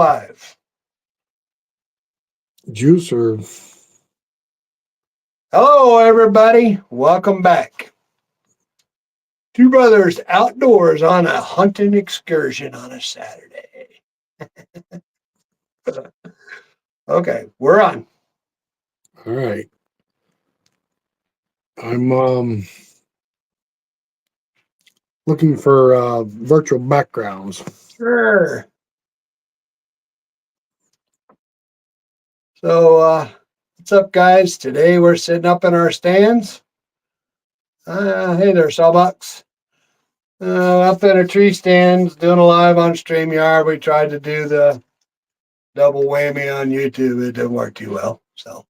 live. Juicer. Hello, everybody. Welcome back. Two brothers outdoors on a hunting excursion on a Saturday. Okay, we're on. All right. I'm looking for virtual backgrounds. Sure. So, what's up, guys? Today we're sitting up in our stands. Hey there, Sawbucks. Up in a tree stands, doing a live on StreamYard. We tried to do the double whammy on YouTube. It didn't work too well. So,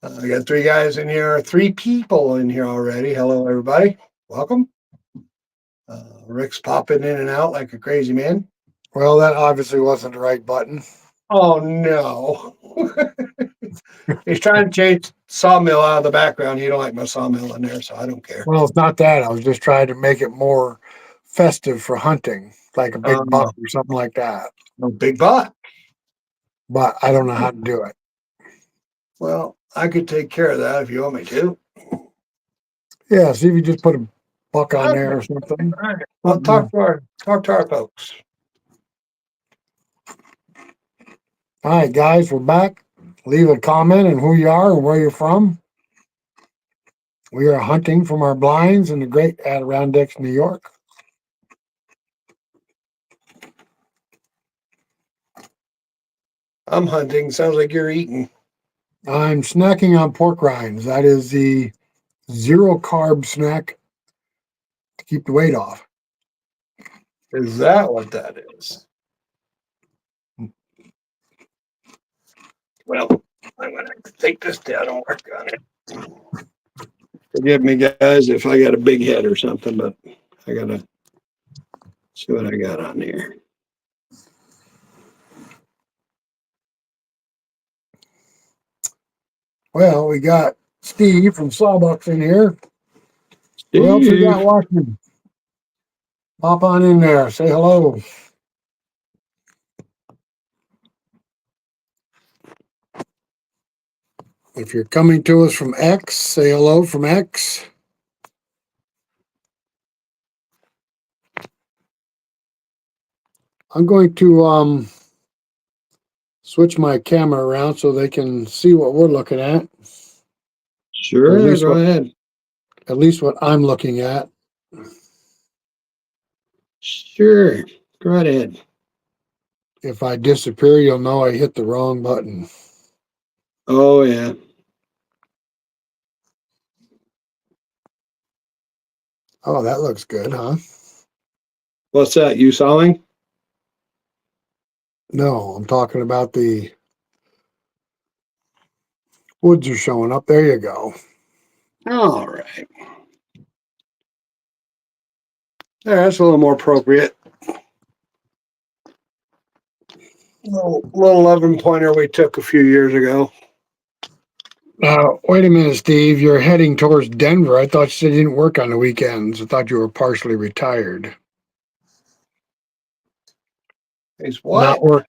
I got three guys in here, three people in here already. Hello, everybody. Welcome. Rick's popping in and out like a crazy man. Well, that obviously wasn't the right button. Oh, no. He's trying to change sawmill out of the background. You don't like my sawmill in there, so I don't care. Well, it's not that. I was just trying to make it more festive for hunting, like a big buck or something like that. No big buck. But I don't know how to do it. Well, I could take care of that if you want me to. Yeah, see if you just put a buck on there or something. All right. Well, talk to our folks. All right, guys, we're back. Leave a comment on who you are and where you're from. We are hunting from our blinds in the great Adirondacks, New York. I'm hunting. Sounds like you're eating. I'm snacking on pork rinds. That is the zero carb snack to keep the weight off. Is that what that is? Well, I'm going to take this down and work on it. Forgive me, guys, if I got a big head or something, but I got to see what I got on here. Well, we got Steve from Sawbucks in here. Steve. Who else we got watching? Pop on in there. Say hello. If you're coming to us from X, say hello from X. I'm going to switch my camera around so they can see what we're looking at. Sure, go ahead. At least what I'm looking at. Sure, go right ahead. If I disappear, you'll know I hit the wrong button. Oh, yeah. Oh, that looks good, huh? What's that, you sawing? No, I'm talking about the woods are showing up. There you go. All right. There, that's a little more appropriate. Little 11 pointer we took a few years ago. Wait a minute, Steve. You're heading towards Denver. I thought you said you didn't work on the weekends. I thought you were partially retired. He's what? Not work.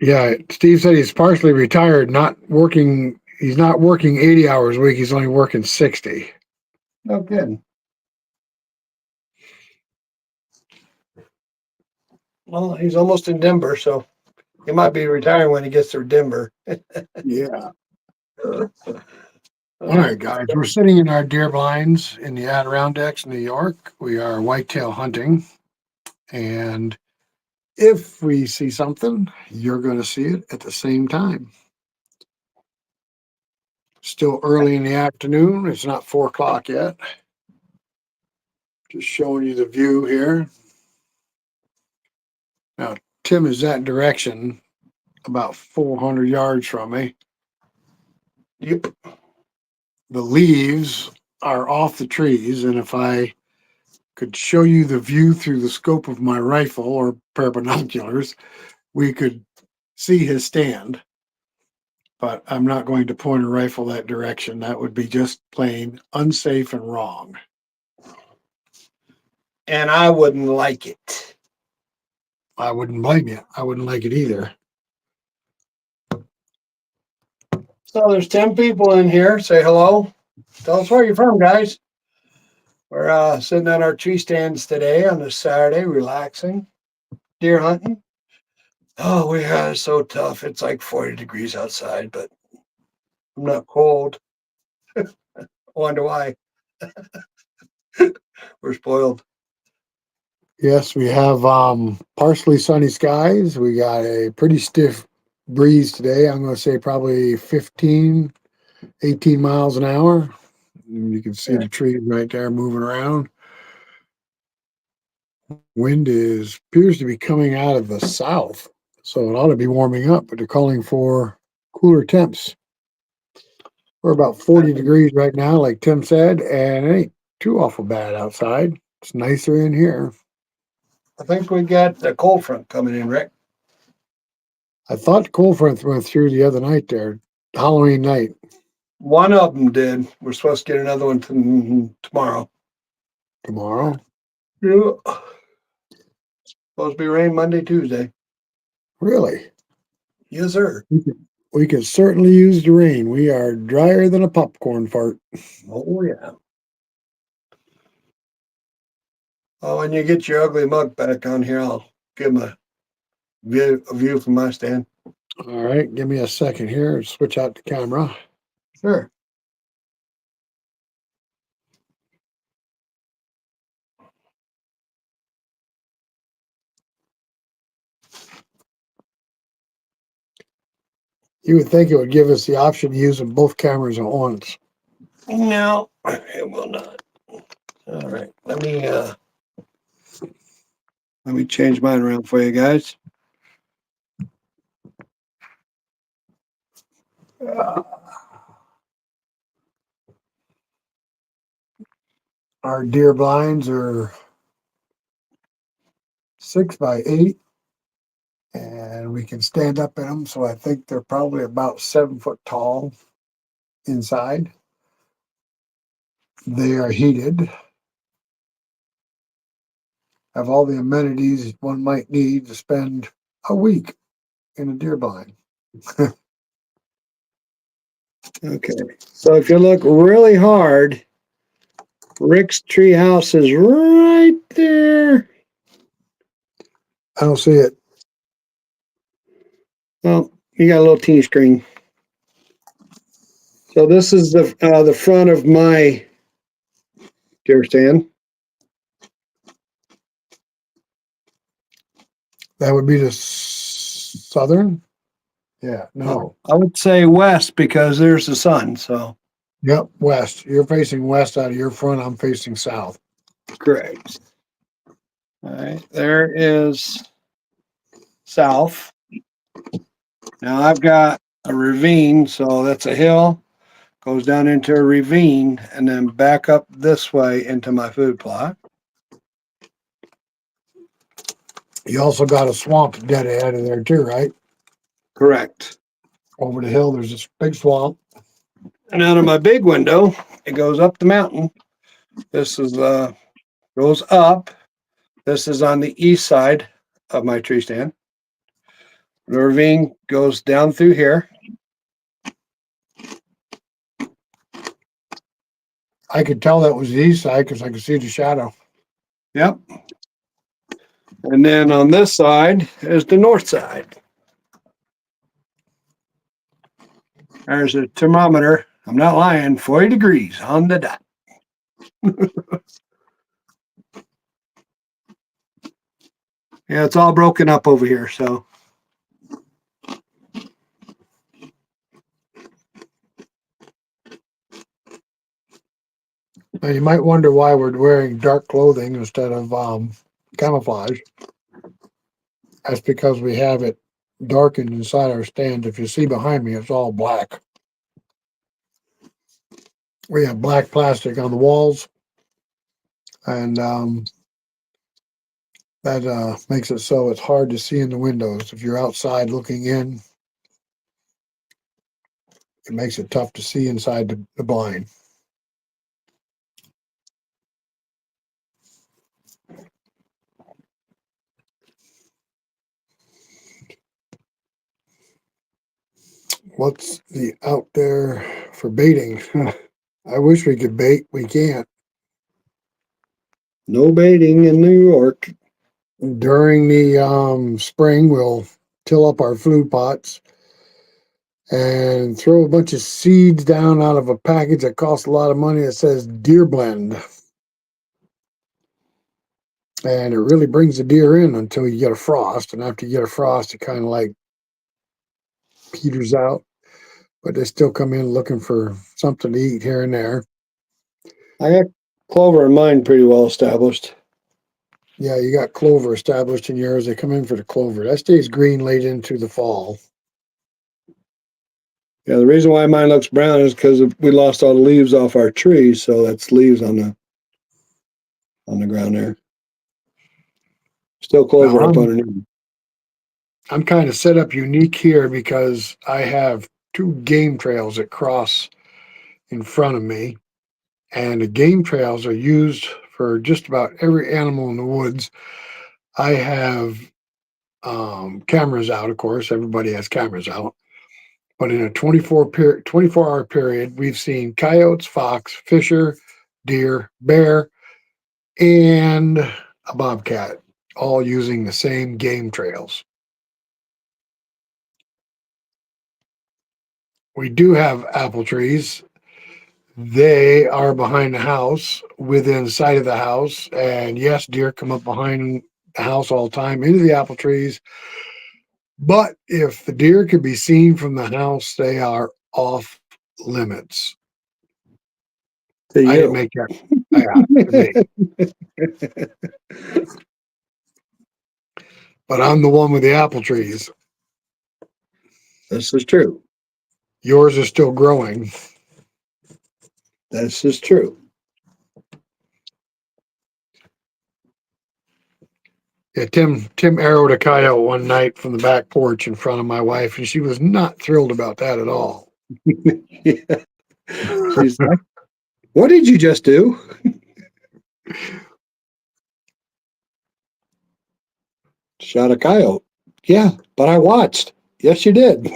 Yeah, Steve said he's partially retired, not working. He's not working 80 hours a week. He's only working 60. No kidding. Well, he's almost in Denver, so he might be retiring when he gets to Denver. Yeah. All right, guys. We're sitting in our deer blinds in the Adirondacks, New York. We are whitetail hunting. And if we see something, you're going to see it at the same time. Still early in the afternoon. It's not 4 o'clock yet. Just showing you the view here. Now, Tim is that direction, about 400 yards from me. Yep. The leaves are off the trees, and if I could show you the view through the scope of my rifle or pair of binoculars, we could see his stand. But I'm not going to point a rifle that direction. That would be just plain unsafe and wrong. And I wouldn't like it. I wouldn't blame you. I wouldn't like it either. So there's 10 people in here. Say hello. Tell us where you're from, guys. We're sitting on our tree stands today on this Saturday, relaxing, deer hunting. Oh, we had it so tough. It's like 40 degrees outside, but I'm not cold. Wonder why. We're spoiled. Yes, we have partially sunny skies. We got a pretty stiff breeze today. I'm going to say probably 15, 18 miles an hour. And you can see Yeah. the trees right there moving around. Wind is appears to be coming out of the south, so it ought to be warming up, but they're calling for cooler temps. We're about 40 degrees right now, like Tim said, and it ain't too awful bad outside. It's nicer in here. I think we got the cold front coming in, Rick. I thought the cold front went through the other night there, Halloween night. One of them did. We're supposed to get another one tomorrow. Tomorrow. Yeah. Supposed to be rain Monday, Tuesday. Really? Yes, sir. We could certainly use the rain. We are drier than a popcorn fart. Oh, yeah. Oh, when you get your ugly mug back on here, I'll give him a view from my stand. All right, give me a second here. Switch out the camera. Sure. You would think it would give us the option of using both cameras at once. No, it will not. All right. Let me change mine around for you guys. Our deer blinds are 6 by 8, and we can stand up in them. So I think they're probably about 7 foot tall inside. They are heated, have all the amenities one might need to spend a week in a deer blind. Okay. So if you look really hard, Rick's tree house is right there. I don't see it. Well, you got a little teeny screen. So this is the front of my deer stand. That would be the southern. Yeah, no. I would say west because there's the sun. So Yep, west. You're facing west out of your front. I'm facing south. correct. All right. There is south. Now I've got a ravine, so that's a hill, goes down into a ravine, and then back up this way into my food plot. You also got a swamp dead ahead of there too, right? Correct. Over the hill, there's this big swamp. And out of my big window, it goes up the mountain. This is goes up. This is on the east side of my tree stand. The ravine goes down through here. I could tell that was the east side because I could see the shadow. Yep. And then on this side is the north side. There's a thermometer. I'm not lying, 40 degrees on the dot. Yeah, it's all broken up over here. So Now you might wonder why we're wearing dark clothing instead of camouflage. That's because we have it darkened inside our stand. If you see behind me, it's all black. We have black plastic on the walls, and that makes it so it's hard to see in the windows. If you're outside looking in, it makes it tough to see inside the blind. what's the out there for baiting? I wish we could bait. We can't. No baiting in New York. During the spring, we'll till up our food pots and throw a bunch of seeds down out of a package that costs a lot of money that says deer blend. And it really brings the deer in until you get a frost. And after you get a frost, it kind of like peters out. But they still come in looking for something to eat here and there. I got clover in mine pretty well established. Yeah, you got clover established in yours. They come in for the clover. That stays green late into the fall. Yeah, the reason why mine looks brown is because we lost all the leaves off our trees, so that's leaves on the ground there. Still clover up underneath. I'm kind of set up unique here because I have two game trails that cross in front of me, and the game trails are used for just about every animal in the woods. I have cameras out, of course. Everybody has cameras out. But in a 24-hour period, we've seen coyotes, fox, fisher, deer, bear, and a bobcat, all using the same game trails. We do have apple trees. They are behind the house, within sight of the house. And yes, deer come up behind the house all the time into the apple trees. But if the deer can be seen from the house, they are off limits. To I didn't you. make that. To me. But I'm the one with the apple trees. This is true. Yours is still growing. This is true. Yeah, Tim arrowed a coyote one night from the back porch in front of my wife, and she was not thrilled about that at all. Yeah. She's like, what did you just do? Shot a coyote. Yeah, but I watched. Yes, you did.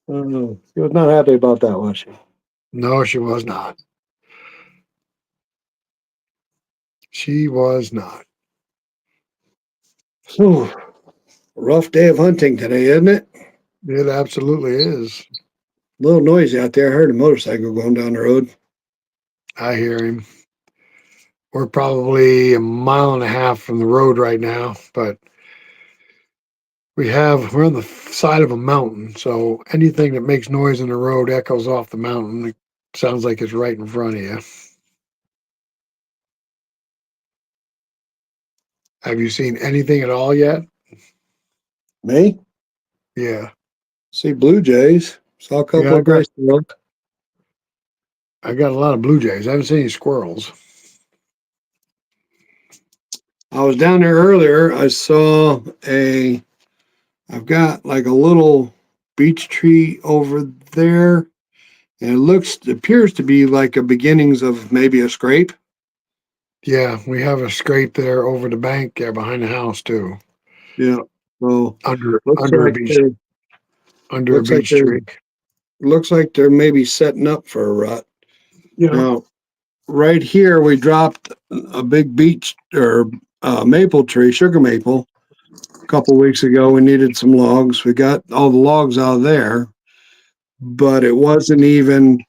She was not happy about that, was she? No, she was not. She was not. Whew. Rough day of hunting today, isn't it? It absolutely is. A little noisy out there. I heard a motorcycle going down the road. I hear him. We're probably a mile and a half from the road right now, but we're on the side of a mountain, so anything that makes noise in the road echoes off the mountain. It sounds like it's right in front of you. Have you seen anything at all yet? Me? Yeah. See blue jays. Saw a couple Yeah, of gray squirrels. I got a lot of blue jays. I haven't seen any squirrels. I was down there earlier. I've got like a little beech tree over there, and it appears to be like a beginnings of maybe a scrape. Yeah, we have a scrape there over the bank there behind the house too. Yeah. So Under looks under a like beech under a looks like beech tree. looks like they're maybe setting up for a rut. Yeah. Now, right here we dropped a big beech or maple tree, sugar maple, a couple weeks ago. We needed some logs. We got all the logs out of there, but it wasn't even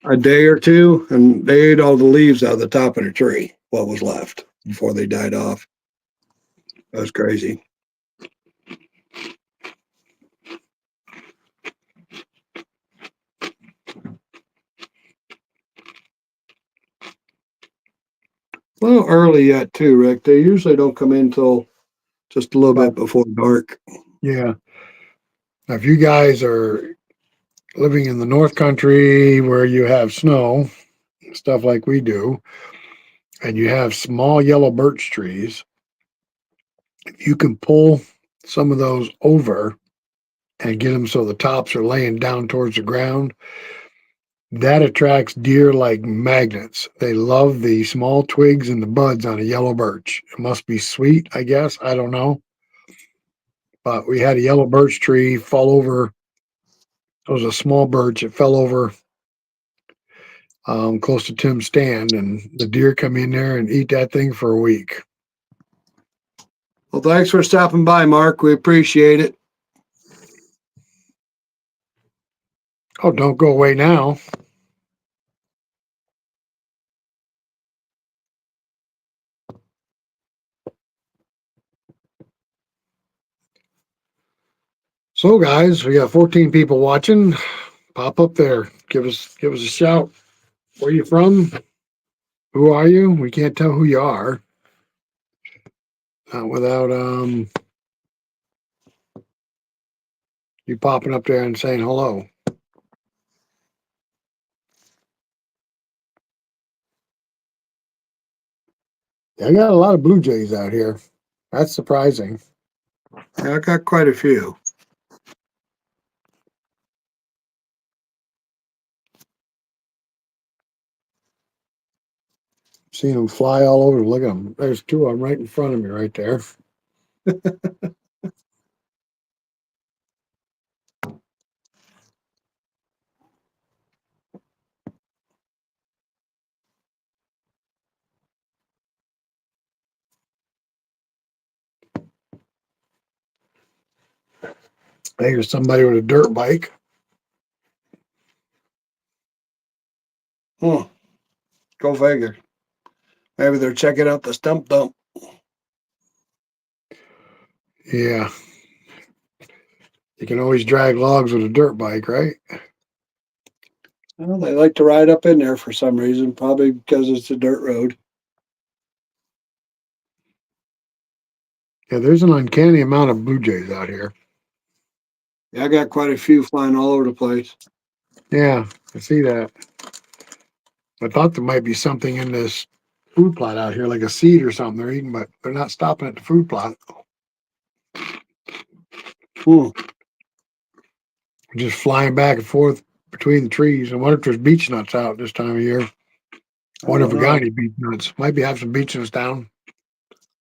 a day or two, and they ate all the leaves out of the top of the tree, what was left before they died off. That was crazy. A little early yet too, Rick. They usually don't come in till just a little bit before dark. Yeah. Now, if you guys are living in the North Country where you have snow, stuff like we do, and you have small yellow birch trees, if you can pull some of those over and get them so the tops are laying down towards the ground, that attracts deer like magnets. They love the small twigs and the buds on a yellow birch. It must be sweet, I guess. I don't know. but we had a yellow birch tree fall over. It was a small birch. It fell over close to Tim's stand, and the deer come in there and eat that thing for a week. Well, thanks for stopping by, Mark. We appreciate it. Oh, don't go away now. So, guys, we got 14 people watching. Pop up there. Give us a shout. Where you from? Who are you? We can't tell who you are without you popping up there and saying hello. Yeah, I got a lot of blue jays out here. That's surprising. Yeah, I got quite a few. Seen them fly all over. Look at them. There's two of them right in front of me right there. There's somebody with a dirt bike. Go figure. Maybe they're checking out the stump dump. Yeah. You can always drag logs with a dirt bike, right? Well, they like to ride up in there for some reason, probably because it's a dirt road. Yeah, there's an uncanny amount of blue jays out here. Yeah, I got quite a few flying all over the place. Yeah, I see that. I thought there might be something in this food plot out here, like a seed or something they're eating, but they're not stopping at the food plot. Just flying back and forth between the trees. I wonder if there's beech nuts out this time of year. I wonder if we got any beech nuts. Might be have some beech nuts down.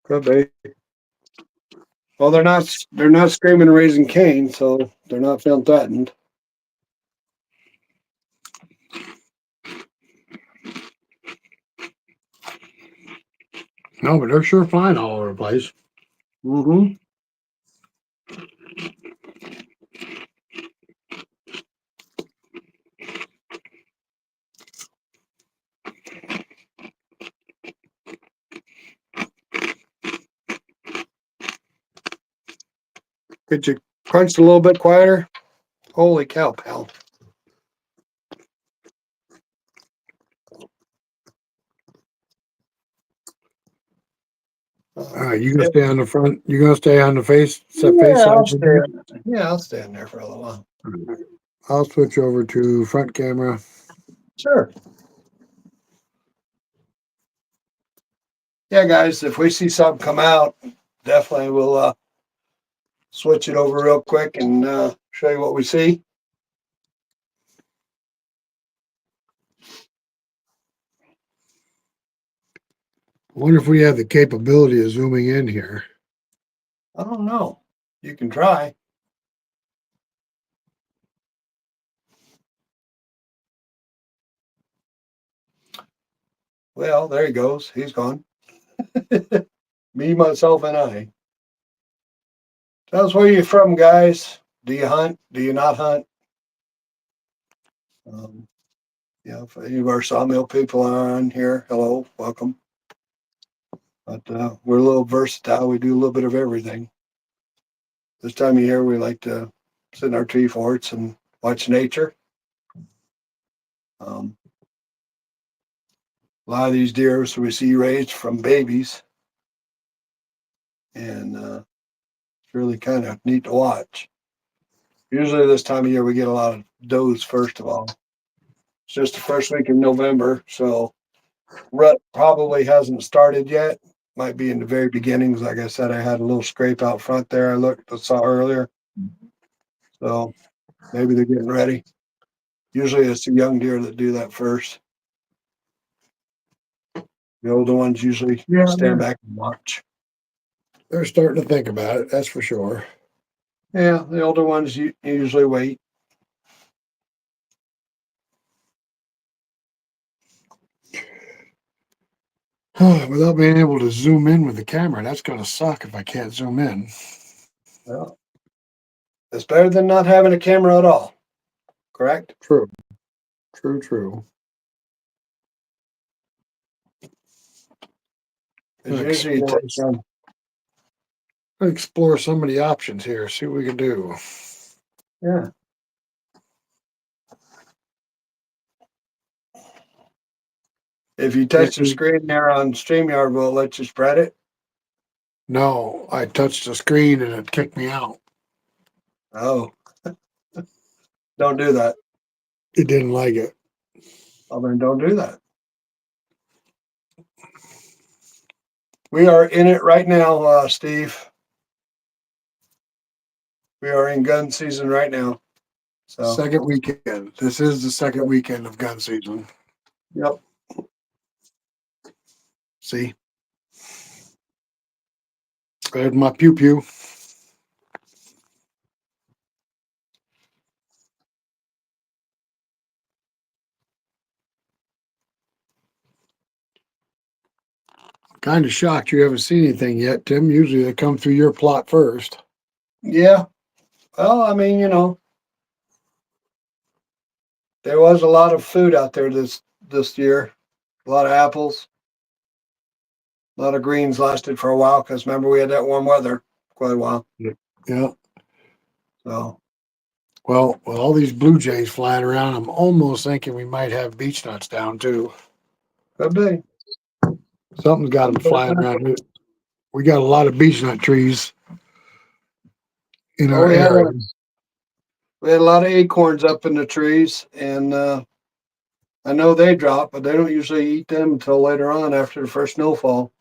Could be. Well, they're not screaming Raising Cane, so they're not feeling threatened. No, but they're sure flying all over the place. Mm-hmm. Could you crunch a little bit quieter? Holy cow, pal. All right, you gonna stay on the front? You gonna stay on the face Yeah, side? I'll stay in there for a little while. I'll switch over to front camera. Sure. Yeah, guys, if we see something come out, definitely we'll switch it over real quick and show you what we see. I wonder if we have the capability of zooming in here. I don't know. You can try. Well, there he goes. He's gone. Me, myself, and I. Tell us where you're from, guys. Do you hunt? Do you not hunt? If any of our sawmill people are on here, hello, welcome. But we're a little versatile. We do a little bit of everything. This time of year, we like to sit in our tree forts and watch nature. A lot of these deer we see raised from babies, and it's really kind of neat to watch. Usually this time of year, we get a lot of does, first of all. It's just the first week of November, so rut probably hasn't started yet. Might be in the very beginnings. Like I said, I had a little scrape out front there. I saw earlier. So maybe they're getting ready. Usually it's the young deer that do that first. The older ones usually stand back and watch. They're starting to think about it, that's for sure. Yeah, the older ones usually wait. Without being able to zoom in with the camera, that's gonna suck if I can't zoom in. Well, it's better than not having a camera at all. Correct? True, true, true. Because usually it takes Explore some of the options here, see what we can do. yeah. If you touch the screen there on StreamYard, will it let you spread it? No, I touched the screen and it kicked me out. Oh, don't do that. It didn't like it. Well, then don't do that. We are in it right now, Steve. We are in gun season right now. So, Second weekend. This is the second weekend of gun season. yep. See? There's my pew pew. Kind of shocked you haven't seen anything yet, Tim. Usually they come through your plot first. Yeah. Well, I mean, there was a lot of food out there this year. A lot of apples. A lot of greens lasted for a while because remember we had that warm weather quite a while. Yeah. So Well, with all these blue jays flying around, I'm almost thinking we might have beech nuts down too. could be. Something's got them flying around here. We got a lot of beech nut trees in Oh, our area. we had a lot of acorns up in the trees, and I know they drop, but they don't usually eat them until later on after the first snowfall.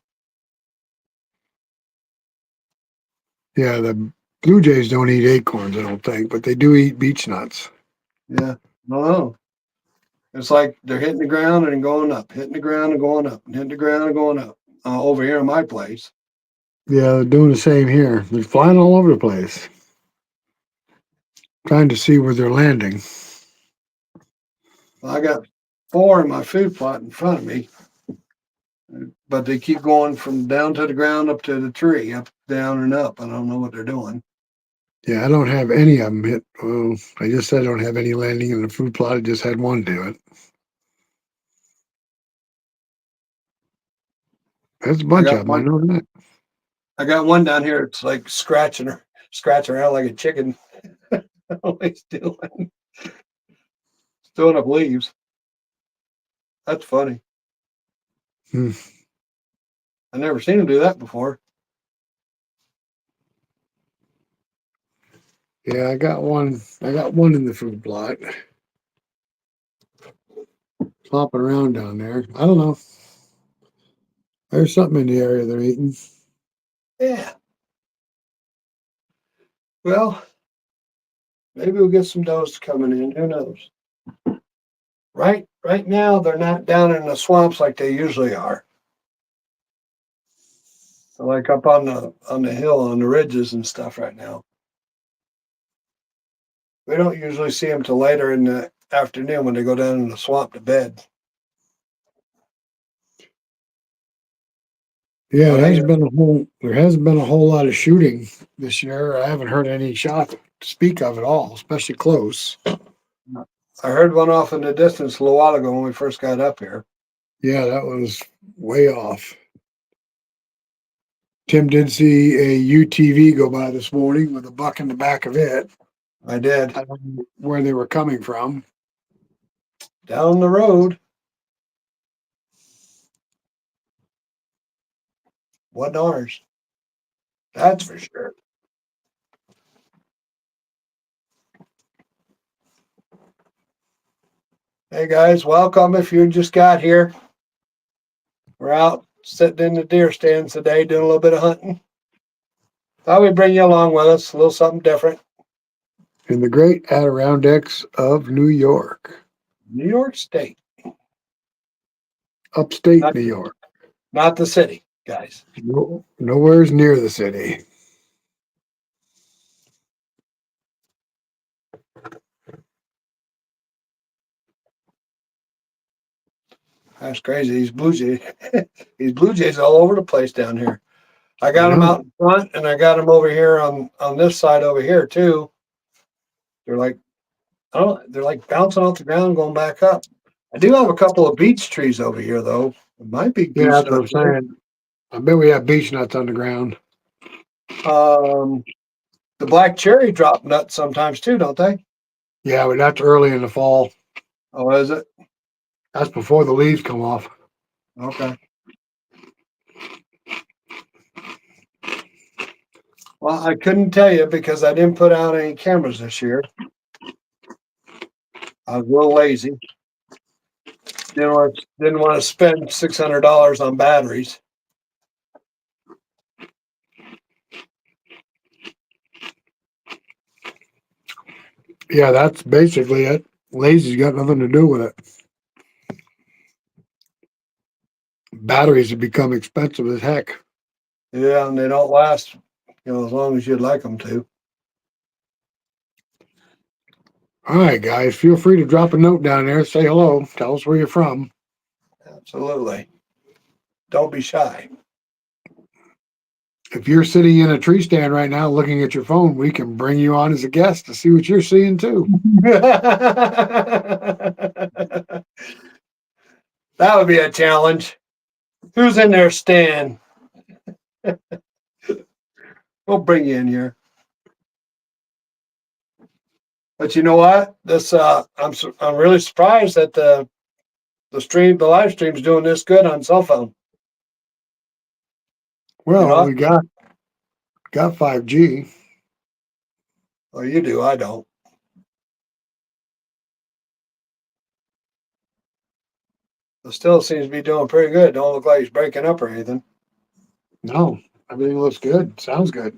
Yeah, the blue jays don't eat acorns, I don't think, but they do eat beech nuts. Yeah, I don't know. It's like they're hitting the ground and going up, hitting the ground and going up, and hitting the ground and going up. Over here in my place, Yeah, they're doing the same here. They're flying all over the place, trying to see where they're landing. I got 4 in my food plot in front of me, but they keep going from down to the ground up to the tree, up, down, and up. I don't know what they're doing. Yeah, I don't have any of them hit. Well, I just said I don't have any landing in the food plot. I just had one do it. There's a bunch of them. I know that. I got one down here. It's like scratching around like a chicken. Always doing, throwing up leaves. That's funny. Hmm. I never seen him do that before. Yeah, I got one. I got one in the food plot. Flopping around down there. I don't know. There's something in the area they're eating. Yeah. Well, maybe we'll get some does coming in. Who knows? Right now they're not down in the swamps like they usually are. They're like up on the hill on the ridges and stuff right now. We don't usually see them till later in the afternoon when they go down in the swamp to bed. Yeah, Oh, there hasn't been a whole lot of shooting this year. I haven't heard any shot to speak of at all, especially close. I heard one off in the distance a little while ago when we first got up here. Yeah, that was way off. Tim did see a UTV go by this morning with a buck in the back of it. I did. I don't know where they were coming from. Down the road. Wasn't ours. That's for sure. Hey guys, welcome if you just got here. We're out sitting in the deer stands today doing a little bit of hunting. Thought we'd bring you along with us, a little something different. In the great Adirondacks of New York. New York State. Upstate New York. Not the city, guys. Nowhere's near the city. That's crazy. These Blue Jays, these Blue Jays all over the place down here. I got I them know. out in front, and I got them over here on this side over here too. They're like, I don't. They're like bouncing off the ground, going back up. I do have a couple of beech trees over here, though. It might be Yeah, beech that's what I'm nuts. Right? saying. I bet we have beech nuts on the ground. Um, the black cherry drop nuts sometimes too, don't they? Yeah, but that's early in the fall. Oh, is it? That's before the leaves come off. Okay. Well, I couldn't tell you because I didn't put out any cameras this year. I was a little lazy. Didn't want to spend $600 on batteries. Yeah, that's basically it. Lazy's got nothing to do with it. Batteries have become expensive as heck. Yeah, and they don't last, as long as you'd like them to. All right, guys, feel free to drop a note down there. Say hello. Tell us where you're from. Absolutely. Don't be shy. If you're sitting in a tree stand right now looking at your phone, we can bring you on as a guest to see what you're seeing too. That would be a challenge. Who's in there, Stan? We'll bring you in here. But you know what? This I'm really surprised that the live stream's doing this good on cell phone. Well, You know? we got 5G. Well, you do. I don't. It still seems to be doing pretty good. Don't look like he's breaking up or anything. No, everything looks good. Sounds good.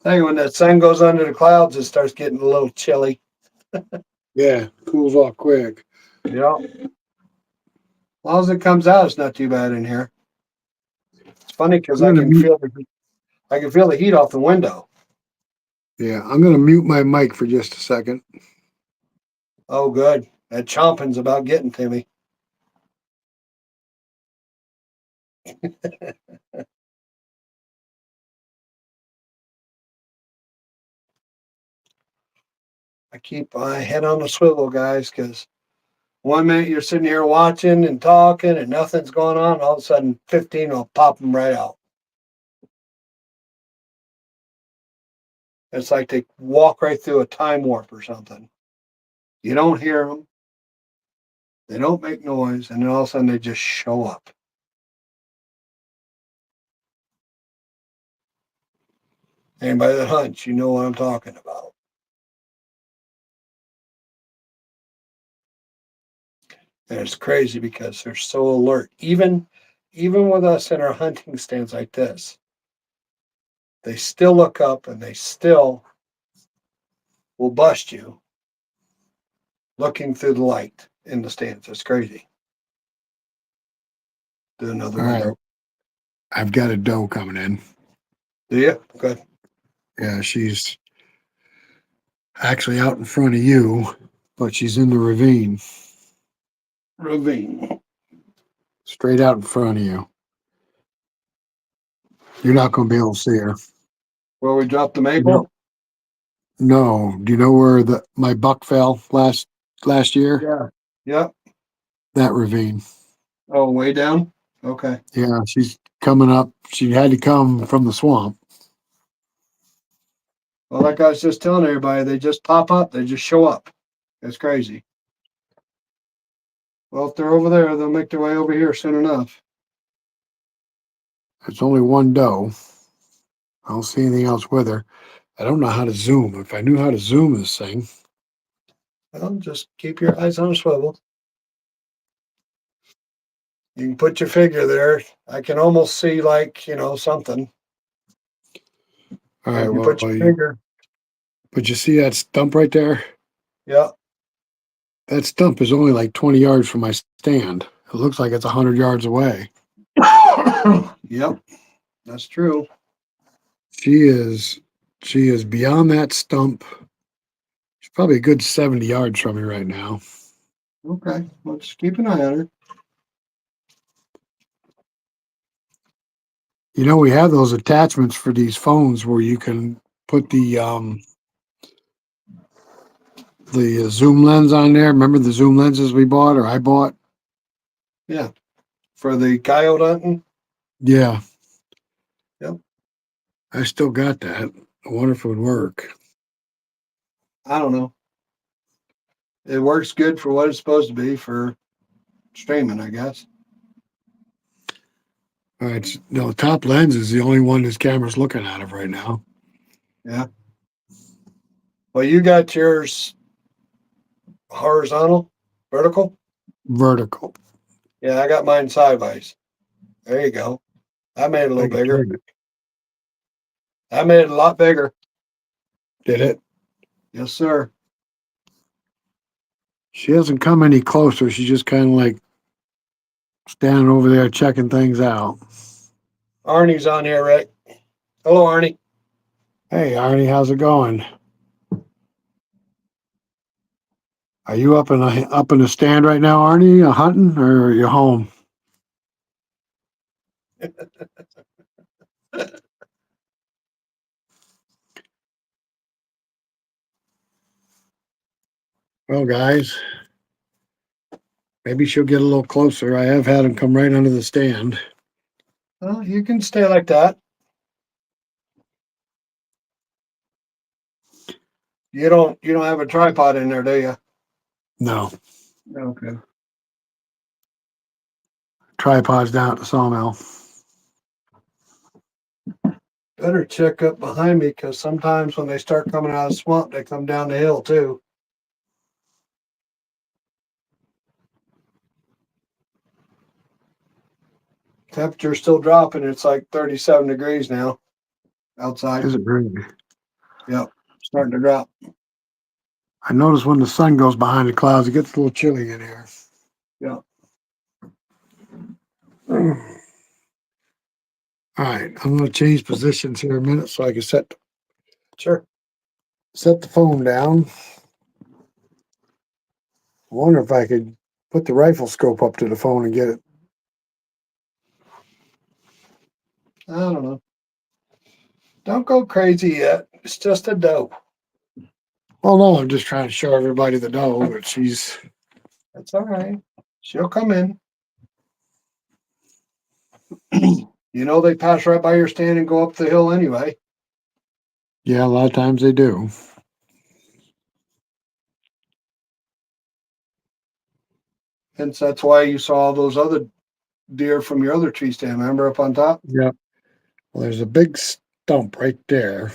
I think when that sun goes under the clouds, it starts getting a little chilly. Yeah, cools off quick. Yeah. As long as it comes out, it's not too bad in here. It's funny because I can feel the heat off the window. Yeah, I'm gonna mute my mic for just a second. Oh, good. That chomping's about getting to me. I keep my head on the swivel, guys, because one minute you're sitting here watching and talking and nothing's going on. All of a sudden, 15 will pop them right out. It's like they walk right through a time warp or something. You don't hear them. They don't make noise. And then all of a sudden, they just show up. Anybody that hunts, you know what I'm talking about. And it's crazy because they're so alert. Even with us in our hunting stands like this, they still look up and they still will bust you looking through the light in the stands. It's crazy. Do another All window. right. I've got a doe coming in. Do you? Good. Yeah, she's actually out in front of you, but she's in the ravine. Ravine. Straight out in front of you. You're not going to be able to see her. Where we dropped the You maple? know, no. Do you know where my buck fell last year? Yeah. Yep. That ravine. Oh, way down? Okay. Yeah, she's coming up. She had to come from the swamp. Well, like I was just telling everybody, they just pop up. They just show up. It's crazy. Well, if they're over there, they'll make their way over here soon enough. It's only one doe. I don't see anything else with her. I don't know how to zoom. If I knew how to zoom this thing. Well, just keep your eyes on a swivel. You can put your figure there. I can almost see something. All If right, you well, put your finger. but you see that stump right there? Yeah. That stump is only like 20 yards from my stand. It looks like it's 100 yards away. Yep, that's true. She is beyond that stump. She's probably a good 70 yards from me right now. Okay, let's keep an eye on her. You know, we have those attachments for these phones where you can put the zoom lens on there. Remember the zoom lenses we bought or I bought? Yeah, for the coyote hunting. Yeah. Yep. I still got that. I wonder if it would work. I don't know. It works good for what it's supposed to be for streaming, I guess. All right. No, top lens is the only one this camera's looking out of right now. Yeah. Well, you got yours horizontal, vertical. Vertical. Yeah, I got mine sideways. There you go. I made it a I little can bigger. turn it. I made it a lot bigger. Did it? Yes, sir. She hasn't come any closer. She's just kind of like standing over there checking things out. Arnie's on here, Rick. Hello, Arnie. Hey, Arnie, how's it going? Are you up in the stand right now, Arnie? Hunting, or are you home? Well, guys, maybe she'll get a little closer. I have had him come right under the stand. Well, you can stay like that. You don't have a tripod in there, do you? No, Okay. tripod's down at the sawmill. Better check up behind me because sometimes when they start coming out of the swamp, they come down the hill too. Temperature's still dropping. It's like 37 degrees now outside. Is it really? Yep. Starting to drop. I notice when the sun goes behind the clouds, it gets a little chilly in here. Yeah. All right, I'm going to change positions here a minute so I can Sure. set the phone down. I wonder if I could put the rifle scope up to the phone and get it. I don't know. Don't go crazy yet. It's just a doe. Well, no, I'm just trying to show everybody the doe, but she's That's all right. She'll come in. You know they pass right by your stand and go up the hill anyway. yeah, a lot of times they do. Hence that's why you saw those other deer from your other tree stand. Remember up on top? Yeah. Well, there's a big stump right there.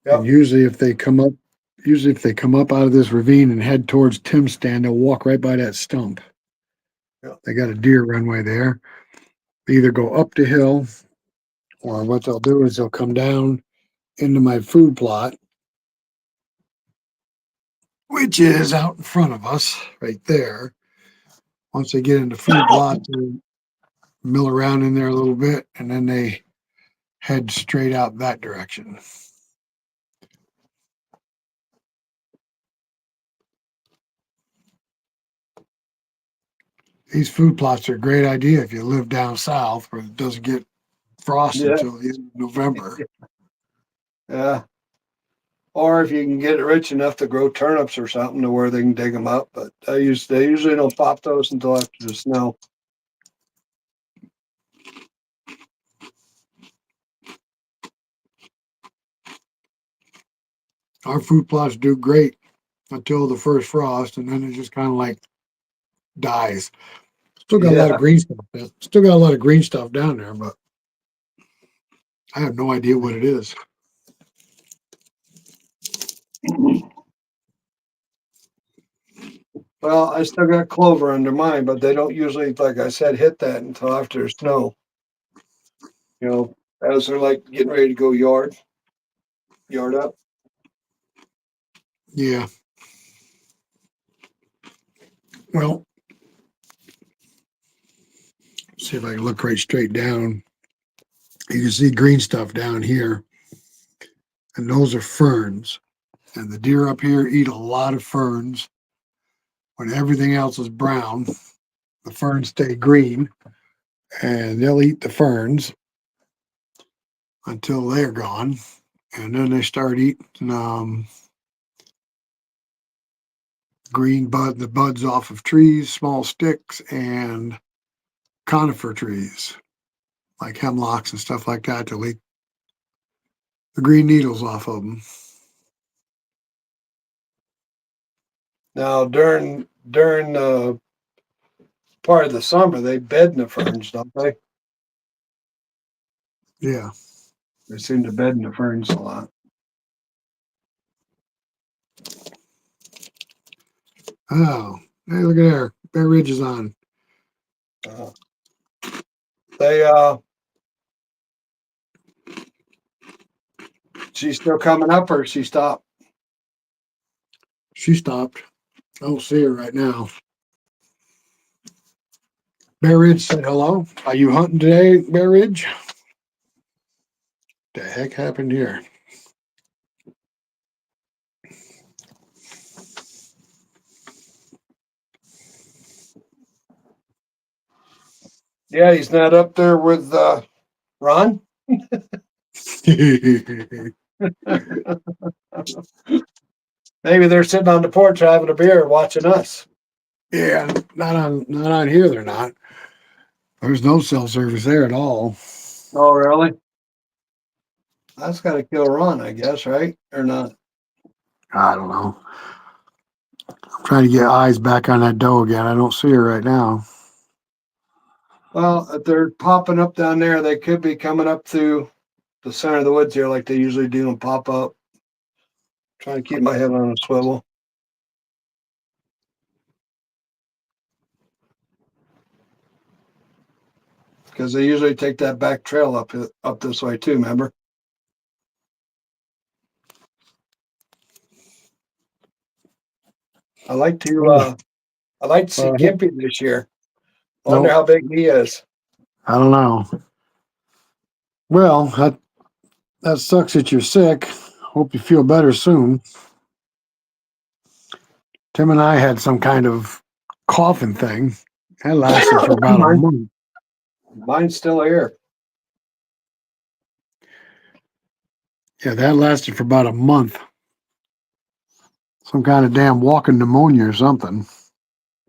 And Yep. usually if they come up out of this ravine and head towards Tim's stand, they'll walk right by that stump. Yep. They got a deer runway there. They either go up the hill or what they'll do is they'll come down into my food plot, which is out in front of us right there. Once they get into food plot, they mill around in there a little bit and then they head straight out that direction. These food plots are a great idea if you live down south where it doesn't get frost Yeah. until the end of November. Yeah. Or if you can get it rich enough to grow turnips or something to where they can dig them up. But they usually don't pop those until after the snow. Our food plots do great until the first frost, and then it just kind of like dies. Still got a lot of Yeah. green stuff. Still got a lot of green stuff down there, but I have no idea what it is. Well, I still got clover under mine, but they don't usually, like I said, hit that until after snow. You know, as they're like getting ready to go yard up. Yeah. Well, See if I can look right straight down. You can see green stuff down here, and those are ferns. And the deer up here eat a lot of ferns. When everything else is brown, the ferns stay green, and they'll eat the ferns until they're gone. And then they start eating the buds off of trees, small sticks, and conifer trees, like hemlocks and stuff like that, to eat the green needles off of them. Now during part of the summer, they bed in the ferns, don't they? Yeah. They seem to bed in the ferns a lot. Oh, hey, look at there. Bear Ridge is on. Uh, they she's still coming up, or she stopped? She stopped. I don't see her right now. Bear Ridge said hello. Are you hunting today, Bear Ridge? The heck happened here? Yeah, he's not up there with Ron. Maybe they're sitting on the porch having a beer, watching us. Yeah, not on here. They're not. There's no cell service there at all. Oh, really? That's got to kill Ron, I guess, right? Or not? I don't know. I'm trying to get eyes back on that doe again. I don't see her right now. Well, if they're popping up down there, they could be coming up through the center of the woods here, like they usually do, and pop up. Trying to keep my head on a swivel. Because they usually take that back trail up this way too, remember? I like to see Kimpy this year. I wonder Nope. how big he is. I don't know. Well, that sucks that you're sick. Hope you feel better soon. Tim and I had some kind of coughing thing. That lasted for about a month. Mine's still here. Yeah, that lasted for about a month. Some kind of damn walking pneumonia or something.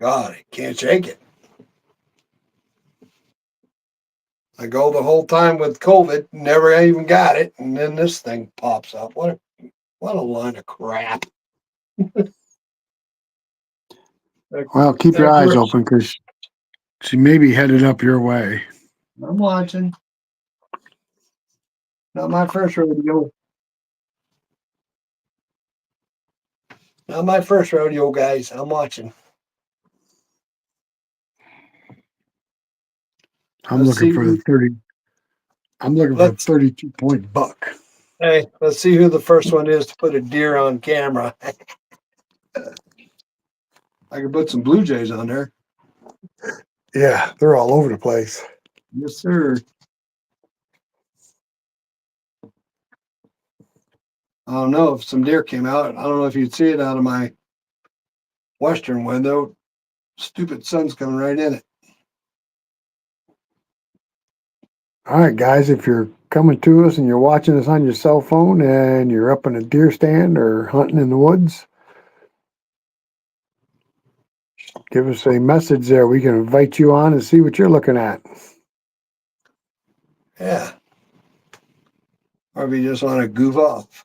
God, I can't shake it. I go the whole time with COVID, never even got it, and then this thing pops up. What a line of crap. Well, keep your eyes open because she may be headed up your way. I'm watching. Not my first rodeo. Not my first rodeo, guys. I'm watching. I'm Let's looking see. for the 30. I'm looking for a 32-point buck. Hey, let's see who the first one is to put a deer on camera. I could put some blue jays on there. Yeah, they're all over the place. Yes, sir. I don't know if some deer came out. I don't know if you'd see it out of my western window. Stupid sun's coming right in it. All right, guys, if you're coming to us and you're watching us on your cell phone and you're up in a deer stand or hunting in the woods, give us a message there. We can invite you on and see what you're looking at. Yeah. Or if you just want to goof off.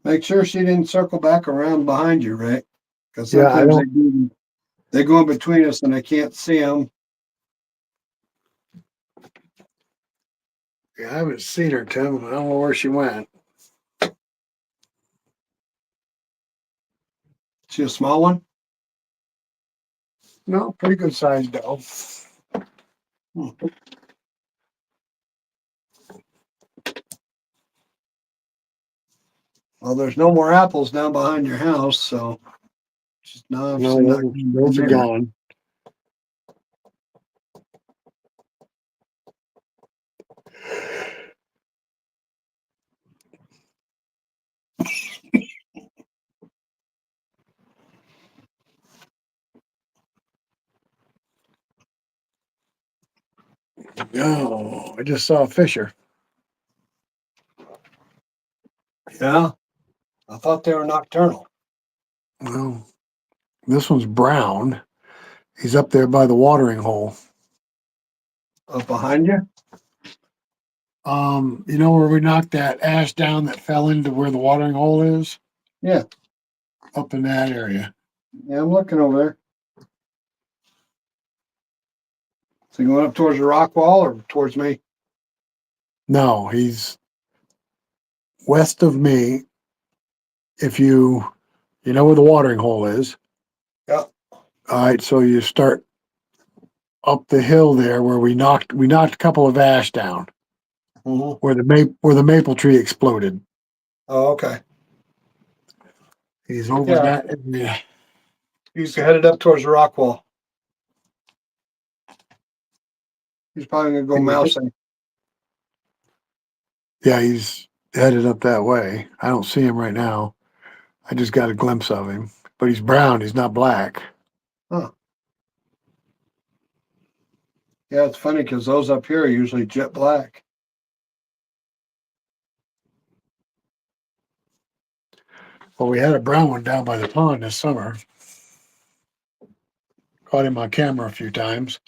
Make sure she didn't circle back around behind you, Rick. Because Yeah, I sometimes don't. they go in between us and I can't see them. Yeah, I haven't seen her, Tim. I don't know where she went. See a small one? No, pretty good sized doe. Well, there's no more apples down behind your house, so just no, obviously not. No, those are gone. No, I just saw a fisher. Yeah, I thought they were nocturnal. Well, this one's brown. He's up there by the watering hole. Up behind you? You know where we knocked that ash down that fell into where the watering hole is? Yeah. Up in that area. Yeah, I'm looking over there. So you going up towards the rock wall or towards me? No, he's west of me. If you know where the watering hole is. Yeah. All right, so you start up the hill there where we knocked a couple of ash down Mm-hmm. where the maple tree exploded. Oh, okay. He's over Yeah. that area. He's headed up towards the rock wall. He's probably gonna go mousing. Yeah, he's headed up that way. I don't see him right now. I just got a glimpse of him, but he's brown. He's not black. Huh. Yeah, it's funny because those up here are usually jet black. Well, we had a brown one down by the pond this summer. Caught him on camera a few times.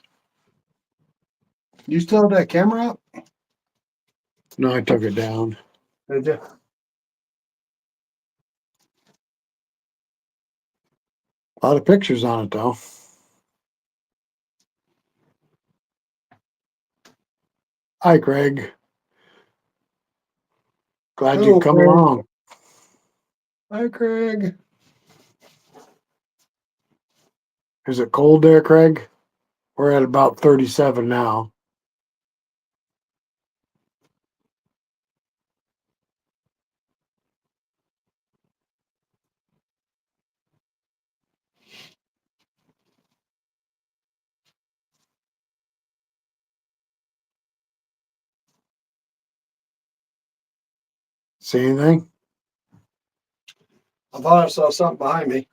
You still have that camera up? No, I took it down. Did you? A lot of pictures on it though. Hi, Craig. Glad you Hello, come Craig. along. Hi, Craig. Is it cold there, Craig? We're at about 37 now. See anything? I thought I saw something behind me.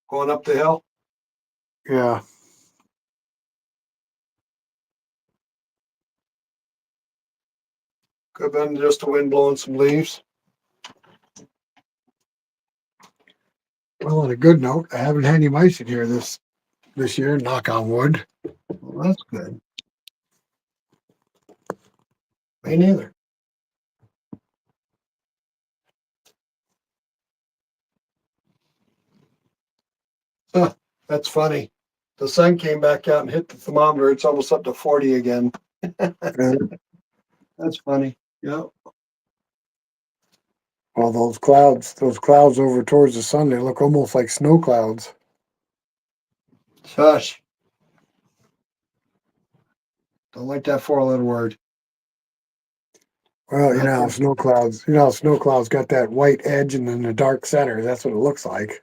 Going up the hill. Yeah. Could have been just the wind blowing some leaves. Well, on a good note, I haven't had any mice in here this year, knock on wood. Well, that's good. Me neither. Huh, that's funny. The sun came back out and hit the thermometer. It's almost up to 40 again. That's funny. Yeah. Well, those clouds over towards the sun, they look almost like snow clouds. Shush. Don't like that four-letter word. Well, you know how snow clouds got that white edge and then the dark center. That's what it looks like.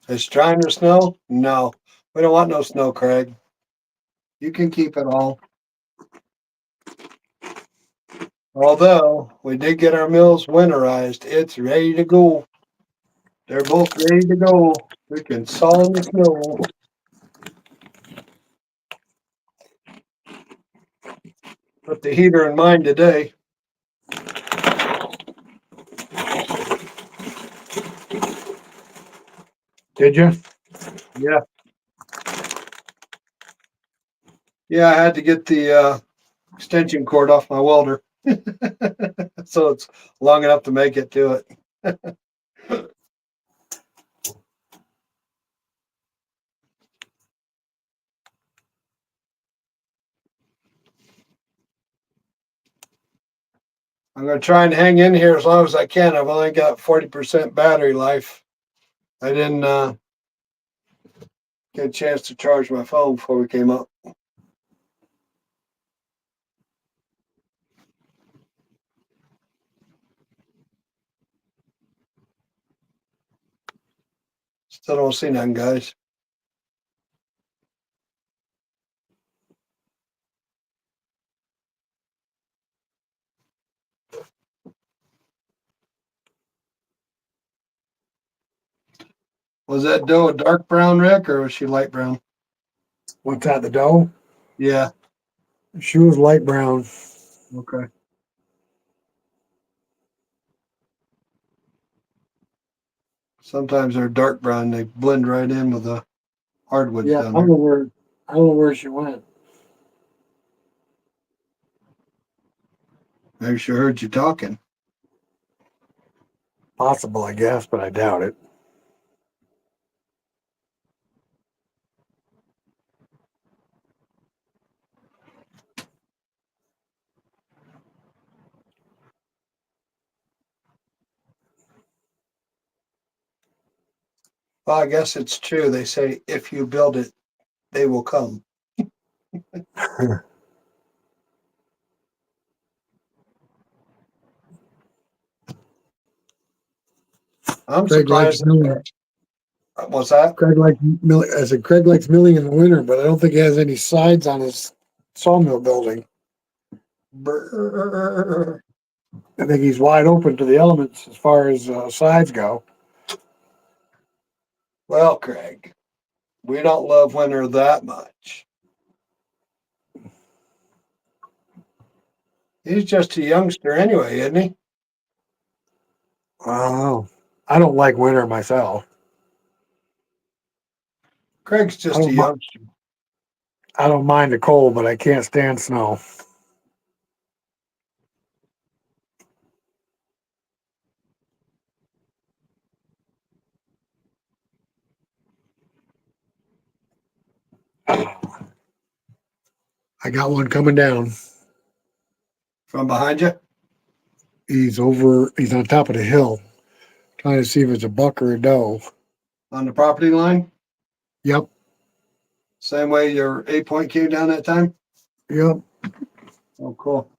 It's trying to snow? No. We don't want no snow, Craig. You can keep it all. Although we did get our mills winterized, it's ready to go. They're both ready to go. We can saw in the snow. Put the heater in mine today. Did you? Yeah. Yeah, I had to get the extension cord off my welder. So it's long enough to make it to it. I'm going to try and hang in here as long as I can. I've only got 40% battery life. I didn't get a chance to charge my phone before we came up. Still don't see none, guys. Was that doe a dark brown, Rick, or was she light brown? What's that, the doe? Yeah. She was light brown. Okay. Sometimes they're dark brown. They blend right in with the hardwoods Yeah, down there. I don't know where she went. Maybe she heard you talking. Possible, I guess, but I doubt it. Well, I guess it's true. They say if you build it, they will come. I'm Craig likes surprised. milling. What's that? I said Craig likes milling in the winter, but I don't think he has any sides on his sawmill building. Brrr. I think he's wide open to the elements as far as sides go. Well, Craig, we don't love winter that much. He's just a youngster anyway, isn't he? Oh, I don't like winter myself. Craig's I just a don't, mi- youngster. I don't mind the cold, but I can't stand snow. I got one coming down. From behind you? He's on top of the hill, trying to see if it's a buck or a doe. On the property line? Yep, Same way your 8-point came down that time? yep. Oh, cool.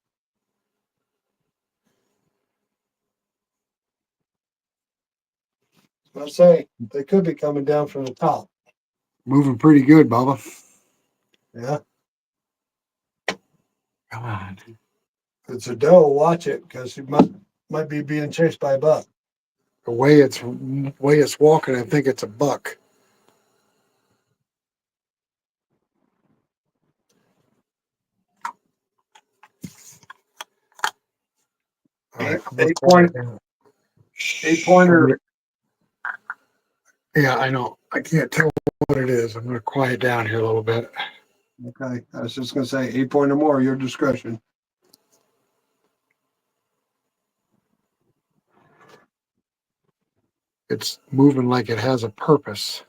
I say they could be coming down from the top. Moving pretty good, Bubba. Yeah. Come on. If it's a doe, watch it because he might be being chased by a buck. The way it's walking, I think it's a buck. All right, I'm gonna Eight quiet point, down. 8-pointer. Yeah, I know. I can't tell what it is. I'm going to quiet down here a little bit. Okay. I was just gonna say 8-point or more, your discretion. It's moving like it has a purpose.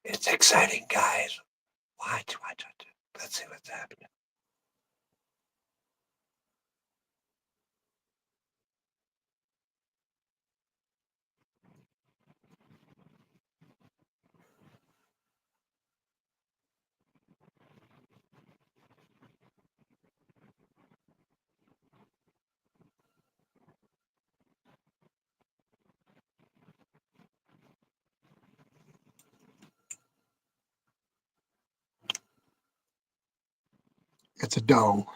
It's exciting, guys. Watch. Let's see what's happening. It's a doe.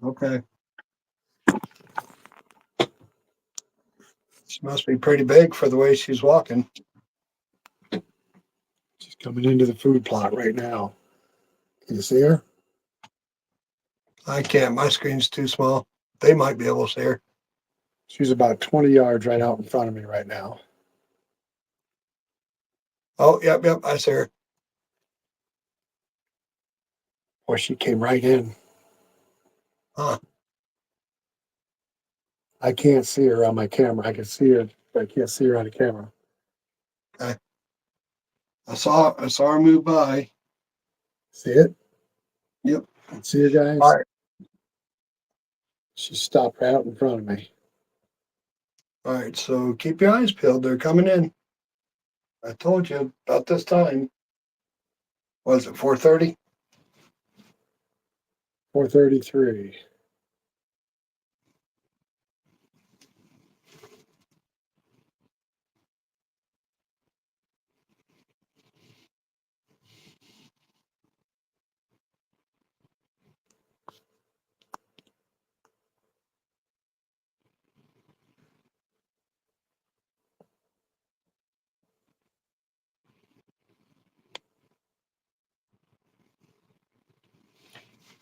Okay. She must be pretty big for the way she's walking. She's coming into the food plot right now. Can you see her? I can't. My screen's too small. They might be able to see her. She's about 20 yards right out in front of me right now. Oh, yep. I see her. Boy, she came right in. Huh. I can't see her on my camera. I can see her, but I can't see her on the camera. Okay. I saw her move by. See it? Yep. See her, guys? All right. She stopped right out in front of me. All right. So keep your eyes peeled. They're coming in. I told you about this time. Was it 4:30? 4:33.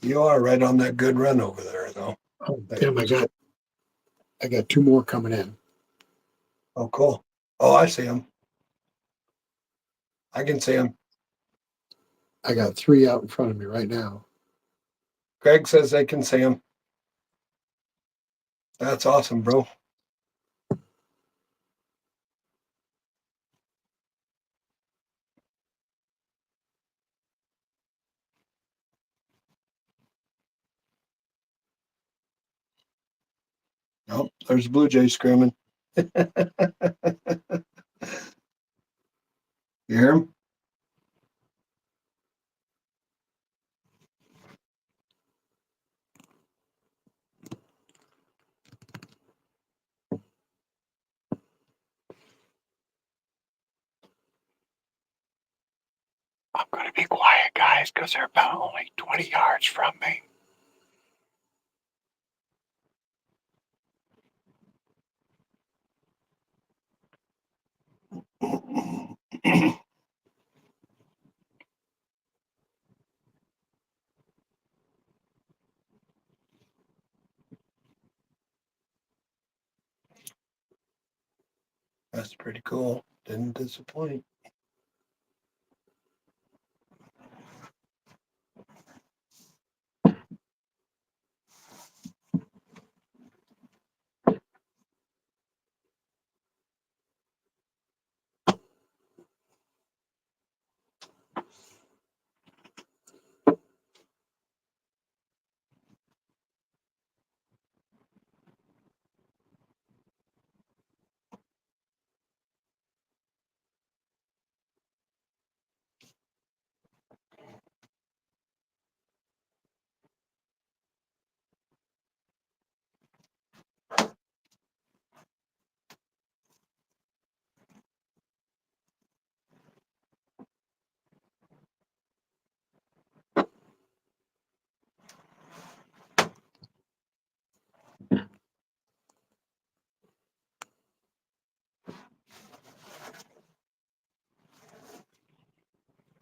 You are right on that good run over there, though. Oh, damn, I got two more coming in. Oh, cool. Oh, I see them. I can see them. I got three out in front of me right now. Greg says they can see them. That's awesome, bro. Oh, there's a blue jay screaming. You hear him? I'm going to be quiet, guys, because they're about only 20 yards from me. That's pretty cool. Didn't disappoint.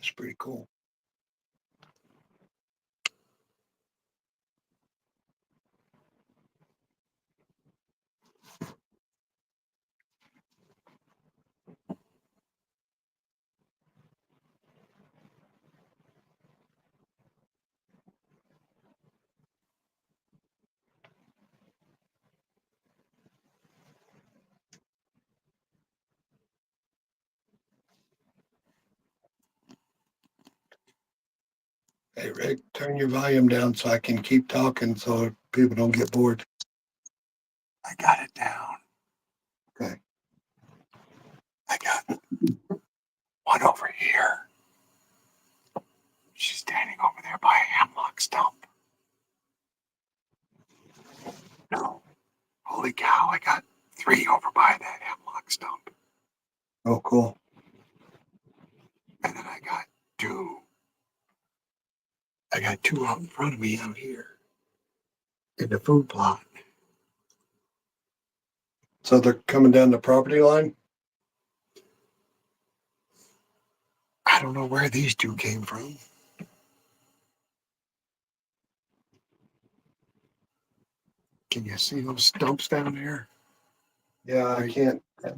That's pretty cool. Hey, Rick, turn your volume down so I can keep talking so people don't get bored. I got it down. Okay. I got one over here. She's standing over there by a hemlock stump. No. Holy cow, I got three over by that hemlock stump. Oh, cool. And then I got two. I got two out in front of me out here in the food plot. So they're coming down the property line? I don't know where these two came from. Can you see those stumps down there? Yeah, I can't. They're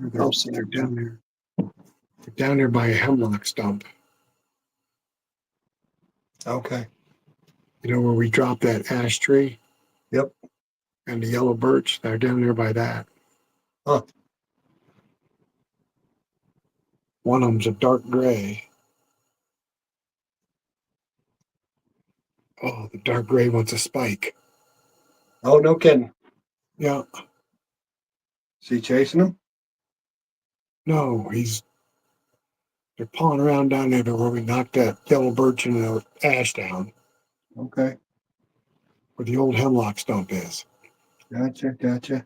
down there. They're down there by a hemlock stump. Okay. You know where we dropped that ash tree? Yep. And the yellow birch? They're down there by that. Huh. One of them's a dark gray. Oh, the dark gray one's a spike. Oh, no kidding. Yeah. Is he chasing him? No, they're pawing around down there where we knocked that yellow birch and the ash down. Okay. where the old hemlock stump is. Gotcha.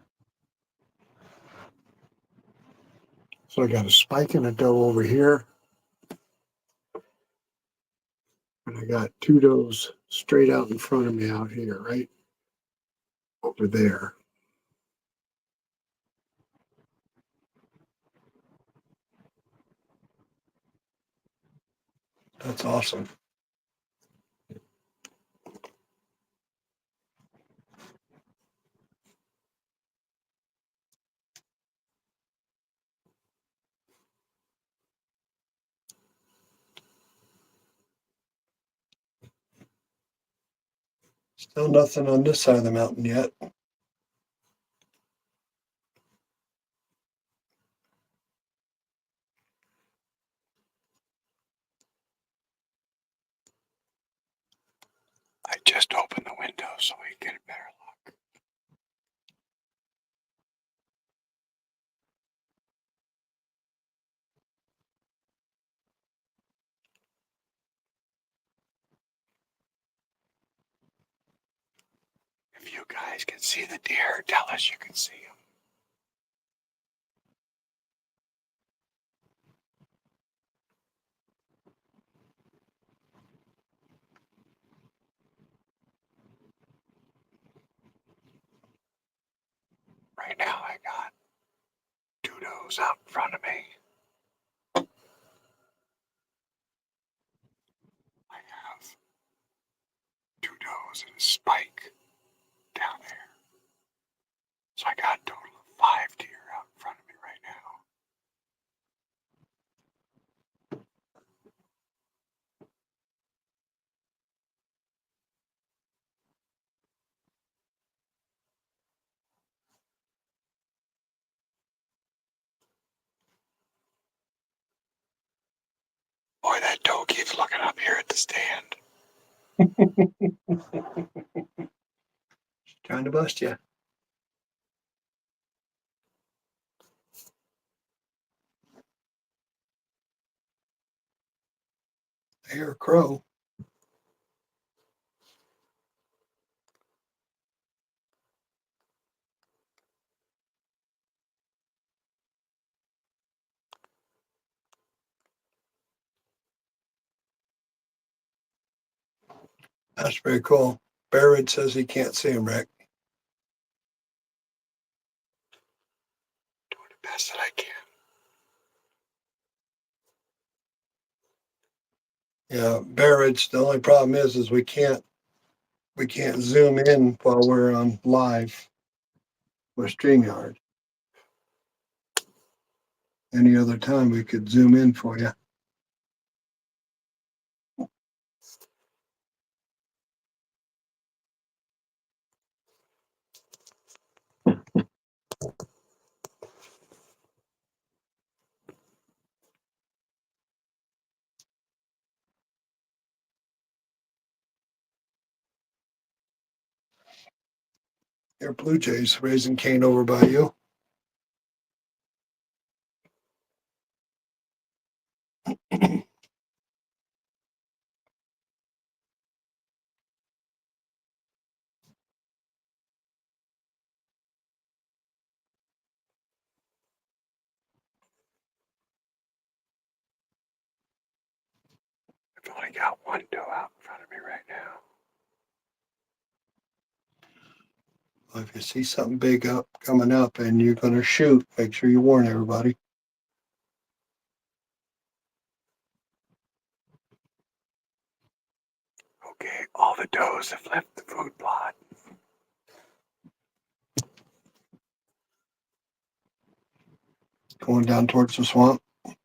So I got a spike and a doe over here. And I got two does straight out in front of me out here, right over there. That's awesome. Still nothing on this side of the mountain yet. I just opened the window so we get a better look. If you guys can see the deer, tell us you can see them. Right now I got two does out in front of me. I have two does and a spike down there. So I got a total of 5 deer out in front of me right now. Boy, that doe keeps looking up here at the stand. Trying to bust you. I hear a crow. That's very cool. Barrett says he can't see him, Rick. Doing the best that I can. Yeah, Barrett's, the only problem is we can't zoom in while we're on live with StreamYard. Any other time we could zoom in for you. Your Blue Jays raising Cane over by you. I've only got one doe out in front of me right now. Well, if you see something big up coming up and you're going to shoot, make sure you warn everybody. Okay, all the does have left the food plot. Going down towards the swamp. Okay,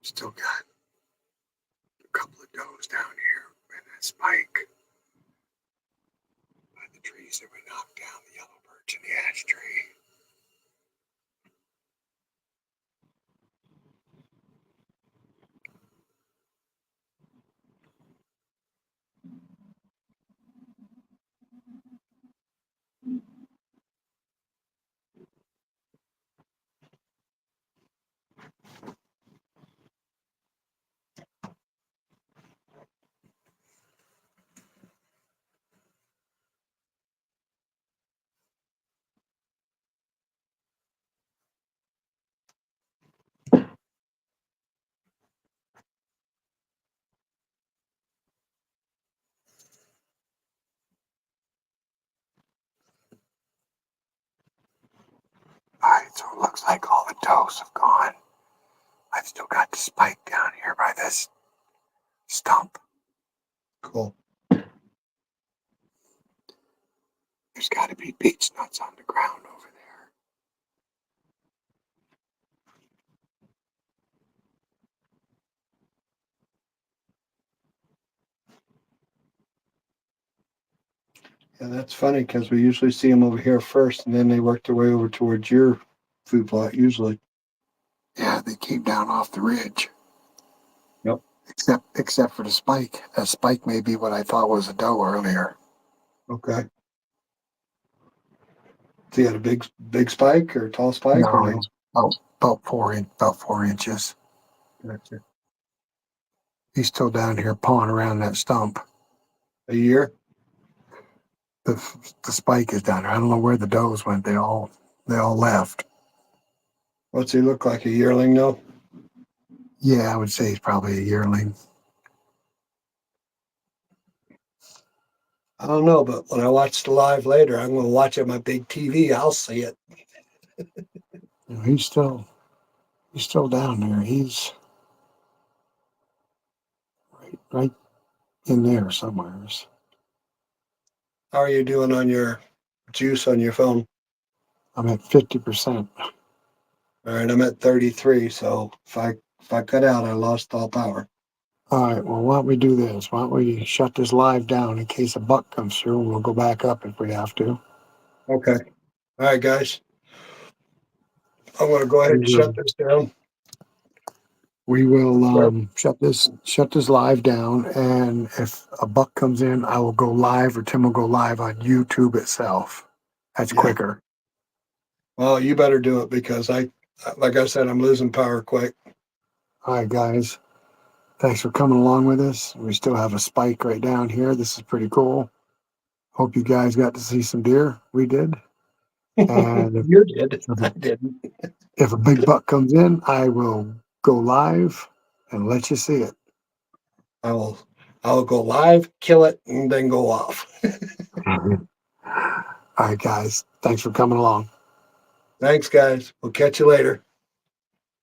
still got a couple of does down here and that spike by the trees that we knocked down, the yellow birch and the ash tree. so it looks like all the does have gone. I've still got the spike down here by this stump. Cool. There's got to be beech nuts on the ground over there. Yeah, that's funny because we usually see them over here first, and then they work their way over towards your food plot usually. Yeah, they came down off the ridge. Yep. Except for the spike. That spike may be what I thought was a doe earlier. Okay. So you had a big spike or tall spike or no? It's about 4 inches. Gotcha. He's still down here pawing around that stump. A year? The spike is down there. I don't know where the does went. They all left. What's he look like? A yearling though? Yeah, I would say he's probably a yearling. I don't know, but when I watch the live later, I'm going to watch it on my big TV. I'll see it. You know, he's still down there. He's right in there somewhere. How are you doing on your juice on your phone? I'm at 50%. All right, I'm at 33. So if I cut out, I lost all power. All right, well, why don't we do this? Why don't we shut this live down in case a buck comes through, and we'll go back up if we have to. Okay. All right, guys. I'm going to go ahead and shut this down. We will shut this live down, and if a buck comes in, I will go live, or Tim will go live on YouTube itself. That's quicker. Well, you better do it because like I said, I'm losing power quick. All right, guys. Thanks for coming along with us. We still have a spike right down here. This is pretty cool. Hope you guys got to see some deer. We did. And You did. I didn't. if a big buck comes in, I will go live and let you see it. I will go live, kill it, and then go off. All right, guys. Thanks for coming along. Thanks, guys. We'll catch you later.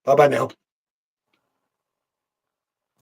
Bye-bye now.